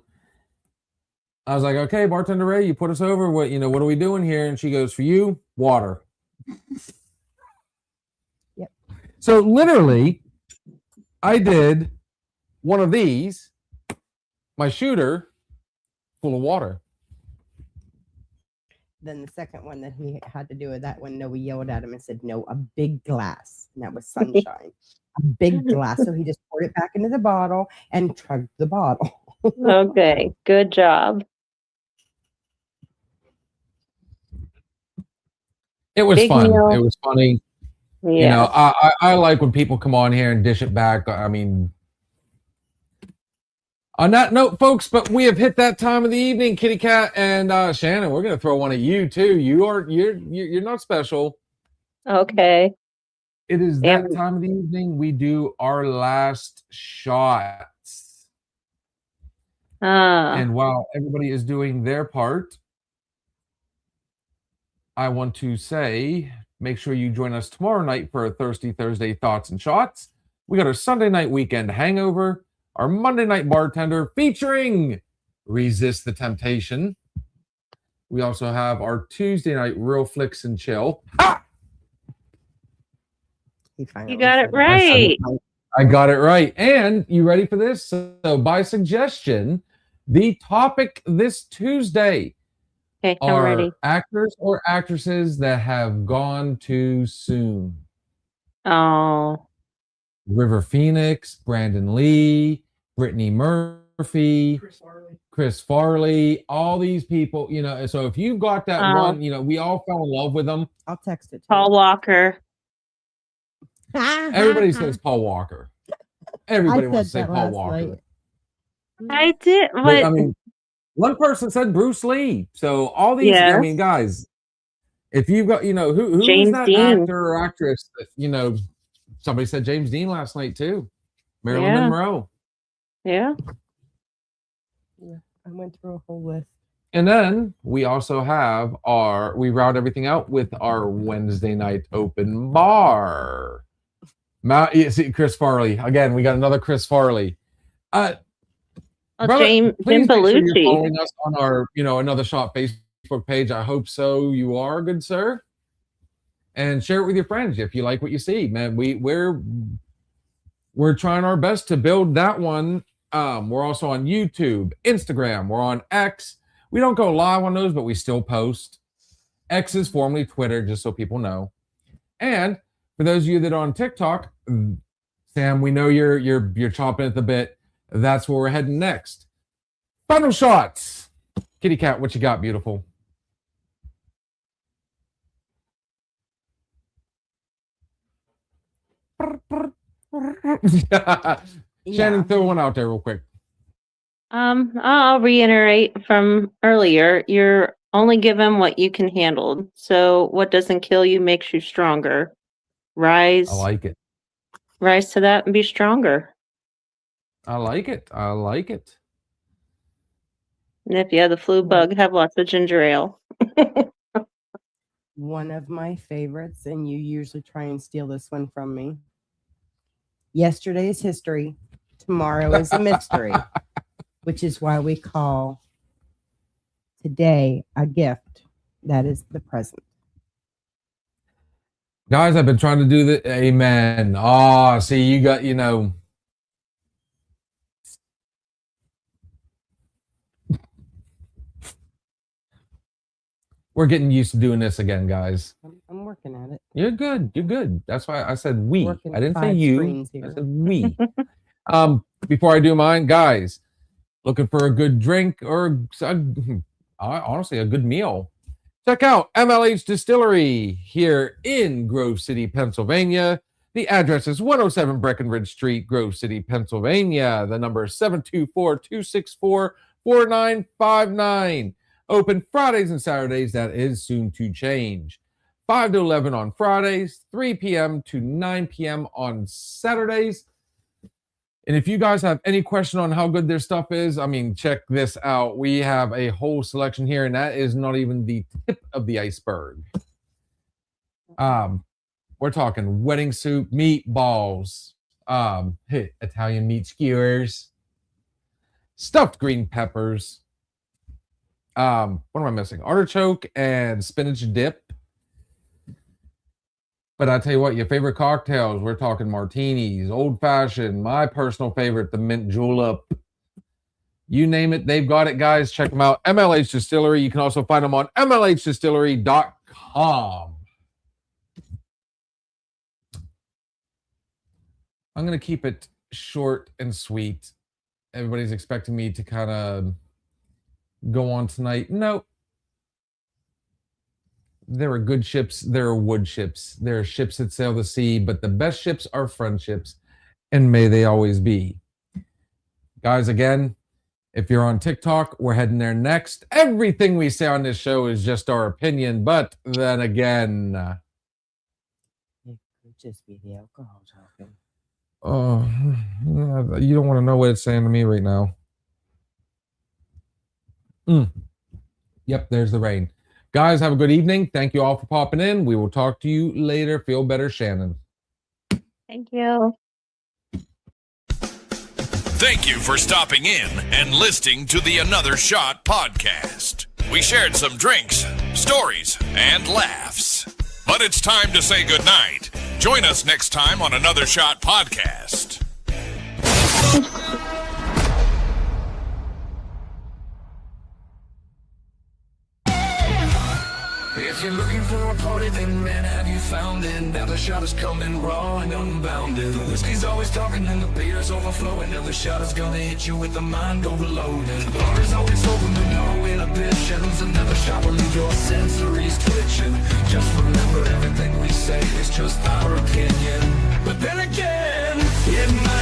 I was like, okay, bartender Ray, you put us over. What are we doing here? And she goes, for you, water. Yep. So literally, I did one of these, my shooter, full of water. Then the second one that he had to do with that one, Noah yelled at him and said, no, a big glass. And that was sunshine. A big glass. So he just poured it back into the bottle and chugged the bottle. Okay, good job. It was Big fun. meal. It was funny. Yeah. I like when people come on here and dish it back. I mean, on that note, folks, but we have hit that time of the evening, Kitty Cat and Shannon. We're gonna throw one at you too. You're not special. Okay. It is Damn. that time of the evening. We do our last shots. And while everybody is doing their part, I want to say, make sure you join us tomorrow night for our Thirsty Thursday Thoughts and Shots. We got our Sunday night weekend hangover, our Monday night bartender featuring Resist the Temptation. We also have our Tuesday night Real Flicks and Chill. Ha! He finally You got it said right. I got it right. And you ready for this? So by suggestion, the topic this Tuesday Okay, I'm are ready. actors or actresses that have gone too soon. Oh, River Phoenix, Brandon Lee, Brittany Murphy, Chris Farley, all these people, you know. So if you've got that Oh. one, you know, we all fell in love with them. I'll text it to Paul Walker. you. Everybody says Paul Walker. Everybody I wants to said say that Paul last Walker. night. I did, But, but I mean, one person said Bruce Lee. So all these, I Yes. mean, guys, if you've got, you know, who's James that Dean. actor or actress that, you know, somebody said James Dean last night too. Marilyn Yeah. Monroe. yeah. I went through a whole list. And then we also have we round everything out with our Wednesday night open bar. You see, Chris Farley. Again, we got another Chris Farley. Oh, Brother, Jim please make sure you're Belushi. following us on our, you know, Another Shot Facebook page. I hope so. You are, good sir. And share it with your friends if you like what you see, man. We're trying our best to build that one. We're also on YouTube, Instagram. We're on X. We don't go live on those, but we still post. X is formerly Twitter, just so people know. And for those of you that are on TikTok, Sam, we know you're chomping at the bit. That's where we're heading next. Final shots. Kitty Cat, what you got, beautiful? Shannon, throw one out there real quick. I'll reiterate from earlier. You're only given what you can handle. So what doesn't kill you makes you stronger. Rise I like it. to that and be stronger. I like it. I like it. And if you have the flu bug, have lots of ginger ale. One of my favorites, and you usually try and steal this one from me. Yesterday's history, tomorrow is a mystery, which is why we call today a gift that is the present. Guys, I've been trying to do the amen. Oh, see, you got, you know. We're getting used to doing this again, guys. I'm working at it. You're good. You're good. That's why I said we. Working I didn't say 5 you. screens I here. said we. Before I do mine, guys, looking for a good drink or honestly a good meal, check out MLH Distillery here in Grove City, Pennsylvania. The address is 107 Breckenridge Street, Grove City, Pennsylvania. The number is 724-264-4959. Open Fridays and Saturdays. That is soon to change. 5 to 11 on Fridays, 3 p.m. to 9 p.m. on Saturdays. And if you guys have any question on how good their stuff is, I mean, check this out. We have a whole selection here, and that is not even the tip of the iceberg. We're talking wedding soup, meatballs, Italian meat skewers, stuffed green peppers. What am I missing? Artichoke and spinach dip. But I tell you what, your favorite cocktails, we're talking martinis, old fashioned, my personal favorite, the mint julep. You name it, they've got it, guys. Check them out. MLH Distillery. You can also find them on MLHdistillery.com. I'm going to keep it short and sweet. Everybody's expecting me to kind of go on tonight. No. There are good ships. There are wood ships. There are ships that sail the sea, but the best ships are friendships, and may they always be. Guys, again, if you're on TikTok, we're heading there next. Everything we say on this show is just our opinion, but then again... It could just be the alcohol talking. Oh, you don't want to know what it's saying to me right now. Yep, there's the rain. Guys, have a good evening. Thank you all for popping in. We will talk to you later. Feel better, Shannon. Thank you. Thank you for stopping in and listening to the Another Shot podcast. We shared some drinks, stories, and laughs. But it's time to say goodnight. Join us next time on Another Shot podcast. If you're looking for a party, then man, have you found it? Now the shot is coming raw and unbounded. The whiskey's always talking and the beer's overflowing. Now the shot is gonna hit you with the mind overloaded. The bar is always open with no inhibitions. Another shot will leave your sensories twitching. Just remember, everything we say is just our opinion. But then again, it might